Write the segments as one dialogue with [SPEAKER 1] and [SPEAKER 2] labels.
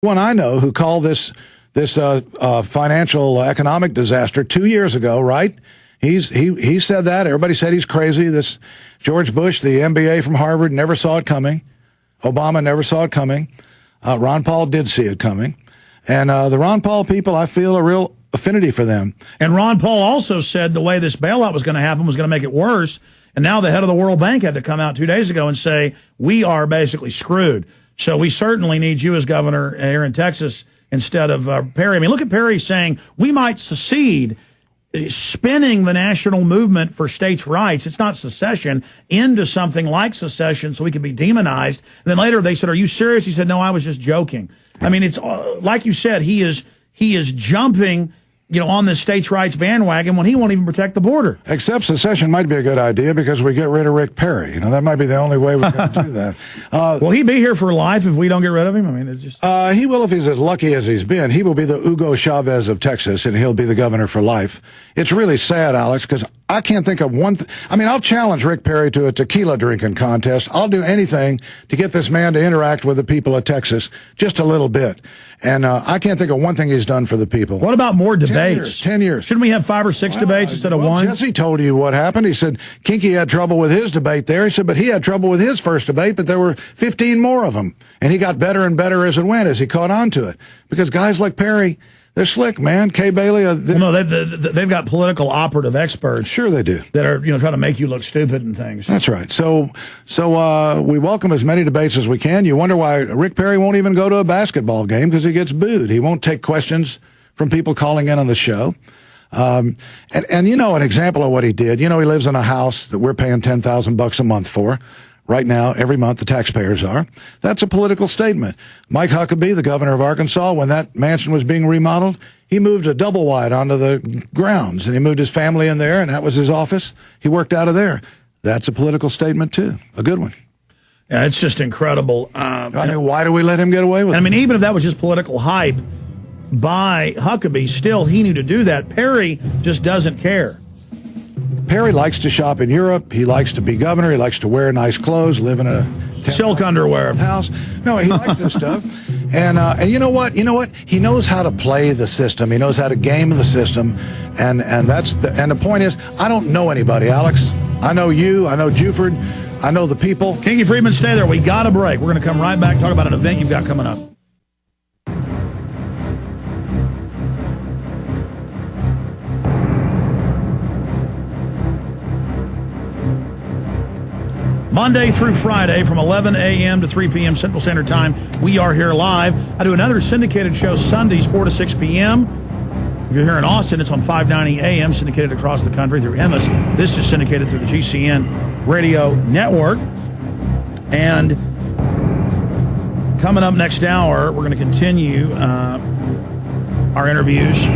[SPEAKER 1] One I know who called this financial economic disaster 2 years ago, right? He said that. Everybody said he's crazy. This George Bush, the MBA from Harvard, never saw it coming. Obama never saw it coming. Ron Paul did see it coming. And the Ron Paul people, I feel a real affinity for them.
[SPEAKER 2] And Ron Paul also said the way this bailout was going to happen was going to make it worse. And now the head of the World Bank had to come out 2 days ago and say, we are basically screwed. So we certainly need you as governor here in Texas instead of Perry. I mean, look at Perry saying we might secede, spinning the national movement for states' rights. It's not secession into something like secession so we can be demonized. And then later they said, are you serious? He said, no, I was just joking. I mean, it's like you said, he is jumping, on this states' rights bandwagon when he won't even protect the border.
[SPEAKER 1] Except secession might be a good idea because we get rid of Rick Perry. That might be the only way we're going to do that.
[SPEAKER 2] Will he be here for life if we don't get rid of him? I mean, it's just...
[SPEAKER 1] he will if he's as lucky as he's been. He will be the Hugo Chavez of Texas, and he'll be the governor for life. It's really sad, Alex, because I can't think of one I'll challenge Rick Perry to a tequila drinking contest. I'll do anything to get this man to interact with the people of Texas just a little bit. And I can't think of one thing he's done for the people.
[SPEAKER 2] What about more debates?
[SPEAKER 1] 10 years.
[SPEAKER 2] Shouldn't we have 5 or 6 debates instead of one?
[SPEAKER 1] Jesse told you what happened. He said Kinky had trouble with his debate there. He said, but he had trouble with his first debate, but there were 15 more of them. And he got better and better as it went, as he caught on to it. Because guys like Perry, they're slick, man. Kay Bailey.
[SPEAKER 2] They've got political operative experts.
[SPEAKER 1] Sure they do.
[SPEAKER 2] That are, trying to make you look stupid and things.
[SPEAKER 1] That's right. So we welcome as many debates as we can. You wonder why Rick Perry won't even go to a basketball game because he gets booed. He won't take questions from people calling in on the show. And an example of what he did, he lives in a house that we're paying $10,000 a month for. Right now, every month, the taxpayers are. That's a political statement. Mike Huckabee, the governor of Arkansas, when that mansion was being remodeled, he moved a double wide onto the grounds, and he moved his family in there, and that was his office. He worked out of there. That's a political statement, too. A good one.
[SPEAKER 2] Yeah, it's just incredible.
[SPEAKER 1] Why do we let him get away with it?
[SPEAKER 2] I mean, even if that was just political hype by Huckabee, still, he knew to do that. Perry just doesn't care.
[SPEAKER 1] Perry likes to shop in Europe. He likes to be governor. He likes to wear nice clothes, live in a
[SPEAKER 2] silk underwear
[SPEAKER 1] house. No, he likes this stuff. And you know what? He knows how to play the system. He knows how to game the system. And the point is, I don't know anybody, Alex. I know you. I know Juford. I know the people.
[SPEAKER 2] Kinky Friedman, stay there. We got a break. We're going to come right back and talk about an event you've got coming up. Monday through Friday from 11 a.m. to 3 p.m. Central Standard Time, we are here live. I do another syndicated show Sundays, 4 to 6 p.m. If you're here in Austin, it's on 590 a.m., syndicated across the country through Emmis. This is syndicated through the GCN Radio Network. And coming up next hour, we're going to continue our interviews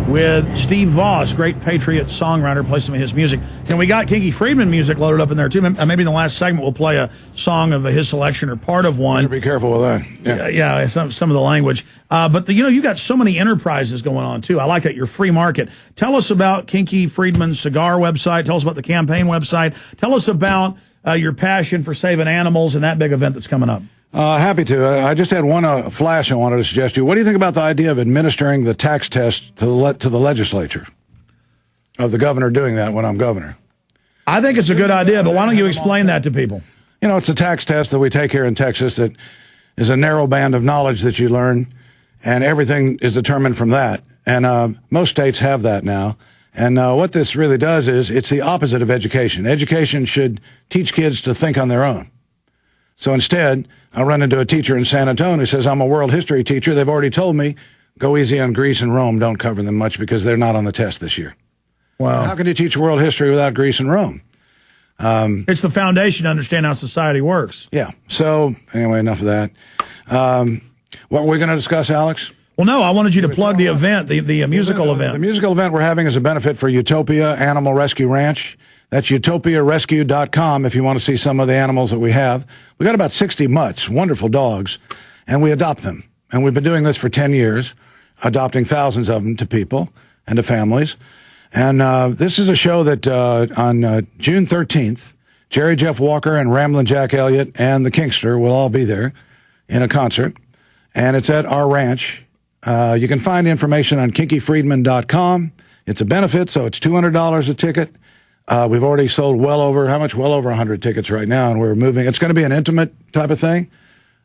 [SPEAKER 2] with Steve Voss, great Patriot songwriter, play some of his music. And we got Kinky Friedman music loaded up in there, too. Maybe in the last segment we'll play a song of his selection or part of one.
[SPEAKER 1] Be careful with that.
[SPEAKER 2] Yeah, some of the language. But, you got so many enterprises going on, too. I like that, your free market. Tell us about Kinky Friedman's cigar website. Tell us about the campaign website. Tell us about your passion for saving animals and that big event that's coming up.
[SPEAKER 1] Happy to. I just had one flash I wanted to suggest to you. What do you think about the idea of administering the tax test to the legislature, of the governor doing that when I'm governor?
[SPEAKER 2] I think it's a good idea, but why don't you explain that to people?
[SPEAKER 1] It's a tax test that we take here in Texas that is a narrow band of knowledge that you learn, and everything is determined from that. And most states have that now. And what this really does is it's the opposite of education. Education should teach kids to think on their own. So instead, I run into a teacher in San Antonio who says, I'm a world history teacher. They've already told me, go easy on Greece and Rome. Don't cover them much because they're not on the test this year.
[SPEAKER 2] Wow.
[SPEAKER 1] How can you teach world history without Greece and Rome?
[SPEAKER 2] It's the foundation to understand how society works.
[SPEAKER 1] Yeah. So anyway, enough of that. What were we going to discuss, Alex?
[SPEAKER 2] Well, no, I wanted you to plug the event, the musical event.
[SPEAKER 1] The musical event we're having is a benefit for Utopia Animal Rescue Ranch. That's utopiarescue.com if you want to see some of the animals that we have. We got about 60 mutts, wonderful dogs, and we adopt them. And we've been doing this for 10 years, adopting thousands of them to people and to families. And this is a show that on June 13th, Jerry Jeff Walker and Ramblin' Jack Elliott and the Kingster will all be there in a concert. and it's at our ranch. You can find information on kinkyfriedman.com. It's a benefit, so it's $200 a ticket. We've already sold well over 100 tickets right now, and we're moving. It's going to be an intimate type of thing,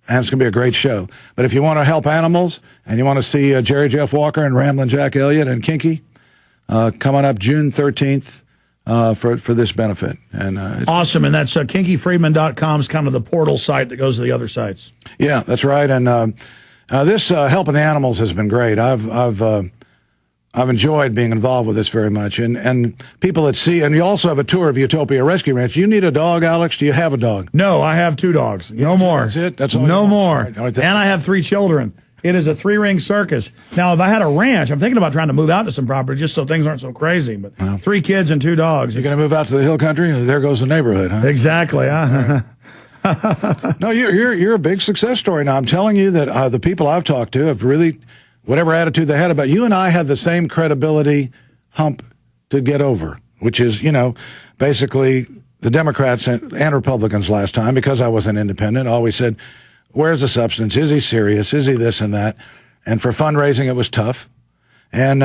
[SPEAKER 1] and it's going to be a great show. But if you want to help animals and you want to see Jerry Jeff Walker and Ramblin' Jack Elliott and Kinky, coming up June 13th for this benefit. And
[SPEAKER 2] awesome, and that's kinkyfriedman.com is kind of the portal site that goes to the other sites.
[SPEAKER 1] Yeah, that's right. And this helping the animals has been great. I've enjoyed being involved with this very much. And people that see, and you also have a tour of Utopia Rescue Ranch. Do you need a dog, Alex? Do you have a dog?
[SPEAKER 2] No, I have 2 dogs. No more.
[SPEAKER 1] That's it? That's all
[SPEAKER 2] no more.
[SPEAKER 1] Right.
[SPEAKER 2] And I have 3 children. It is a 3-ring circus. Now, if I had a ranch, I'm thinking about trying to move out to some property just so things aren't so crazy. But 3 kids and 2 dogs.
[SPEAKER 1] You're going to move out to the hill country? There goes the neighborhood, huh?
[SPEAKER 2] Exactly.
[SPEAKER 1] No, you're a big success story. Now, I'm telling you that the people I've talked to have really, whatever attitude they had about you and I had the same credibility hump to get over, which is, basically the Democrats and Republicans last time, because I was an independent, always said, where's the substance? Is he serious? Is he this and that? And for fundraising, it was tough. And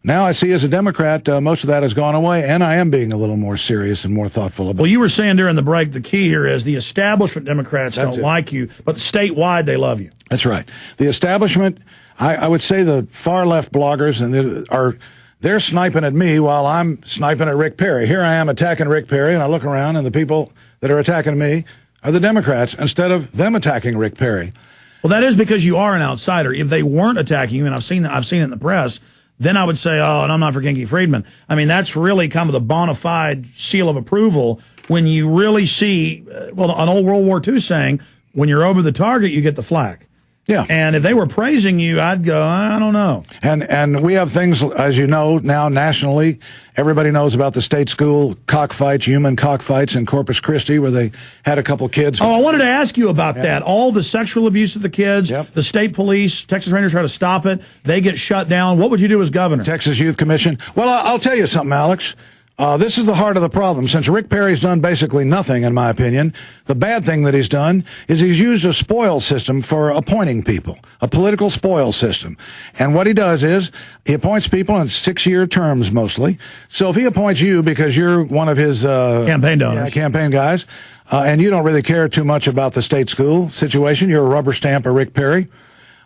[SPEAKER 1] now I see as a Democrat, most of that has gone away, and I am being a little more serious and more thoughtful about it.
[SPEAKER 2] Well, you were saying during the break, the key here is the establishment Democrats don't like you, but statewide they love you.
[SPEAKER 1] That's right. The establishment, I would say the far left bloggers, and they're sniping at me while I'm sniping at Rick Perry. Here I am attacking Rick Perry, and I look around, and the people that are attacking me are the Democrats instead of them attacking Rick Perry.
[SPEAKER 2] Well, that is because you are an outsider. If they weren't attacking you, and I've seen it in the press, then I would say, oh, and I'm not for Kinky Friedman. I mean, that's really kind of the bona fide seal of approval when you really see, well, an old World War II saying, when you're over the target, you get the flak.
[SPEAKER 1] Yeah.
[SPEAKER 2] And if they were praising you, I'd go, I don't know.
[SPEAKER 1] And we have things, as you know, now nationally. Everybody knows about the state school cockfights, human cockfights in Corpus Christi, where they had a couple kids.
[SPEAKER 2] Oh, I wanted to ask you about that. All the sexual abuse of the kids, the state police, Texas Rangers try to stop it. They get shut down. What would you do as governor?
[SPEAKER 1] Texas Youth Commission. Well, I'll tell you something, Alex. This is the heart of the problem. Since Rick Perry's done basically nothing, in my opinion, the bad thing that he's done is he's used a spoil system for appointing people, a political spoil system. And what he does is he appoints people in 6-year terms mostly. So if he appoints you because you're one of his
[SPEAKER 2] campaign donors,
[SPEAKER 1] campaign guys, and you don't really care too much about the state school situation, you're a rubber stamp of Rick Perry.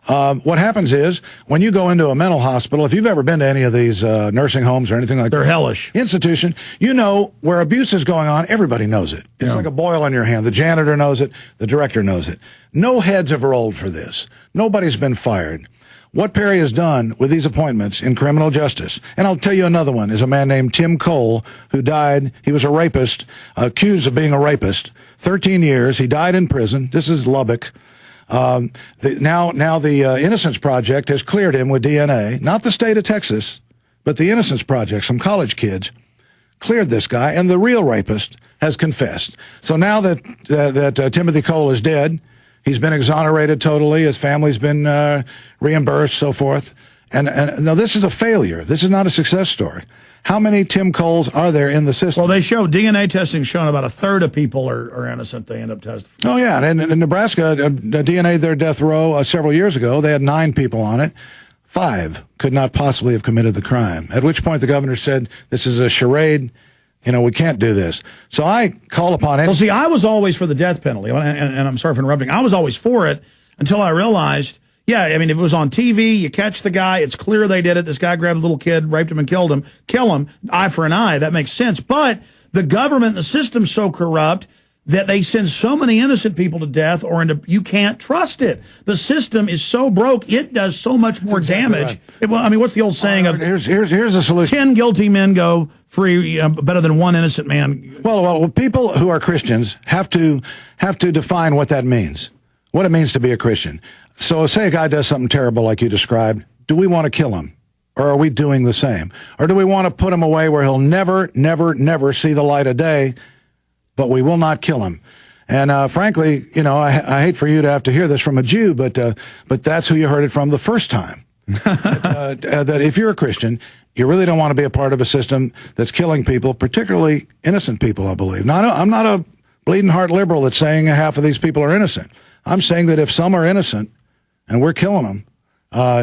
[SPEAKER 1] What happens is, when you go into a mental hospital, if you've ever been to any of these nursing homes or anything like that,
[SPEAKER 2] they're hellish.
[SPEAKER 1] Institution, you know where abuse is going on, everybody knows it. It's like a boil on your hand. The janitor knows it. The director knows it. No heads have rolled for this. Nobody's been fired. What Perry has done with these appointments in criminal justice, and I'll tell you another one, is a man named Tim Cole, who died. He was a rapist, accused of being a rapist. 13 years. He died in prison. This is Lubbock. Now the Innocence Project has cleared him with DNA, not the state of Texas, but the Innocence Project, some college kids, cleared this guy, and the real rapist has confessed. So now that Timothy Cole is dead, he's been exonerated totally, his family's been reimbursed, so forth. And now this is a failure. This is not a success story. How many Tim Coles are there in the system?
[SPEAKER 2] Well, they show DNA testing showing about 1/3 of people are innocent. They end up testifying.
[SPEAKER 1] Oh, yeah. And in Nebraska, DNA their death row several years ago, they had 9 people on it. 5 could not possibly have committed the crime, at which point the governor said, this is a charade. We can't do this. So I call upon it.
[SPEAKER 2] Well, see, I was always for the death penalty, and I'm sorry for interrupting. I was always for it until I realized, if it was on TV, you catch the guy, it's clear they did it. This guy grabbed a little kid, raped him and killed him. Kill him, eye for an eye. That makes sense. But the government, the system's so corrupt that they send so many innocent people to death you can't trust it. The system is so broke, it does so much more damage. Right. What's the old saying of
[SPEAKER 1] here's the solution.
[SPEAKER 2] 10 guilty men go free, better than 1 innocent man.
[SPEAKER 1] Well, people who are Christians have to define what that means, what it means to be a Christian. So say a guy does something terrible like you described. Do we want to kill him? Or are we doing the same? Or do we want to put him away where he'll never, never, never see the light of day, but we will not kill him? And frankly, I hate for you to have to hear this from a Jew, but that's who you heard it from the first time. That if you're a Christian, you really don't want to be a part of a system that's killing people, particularly innocent people, I believe. Now, I'm not a bleeding heart liberal that's saying half of these people are innocent. I'm saying that if some are innocent, and we're killing them.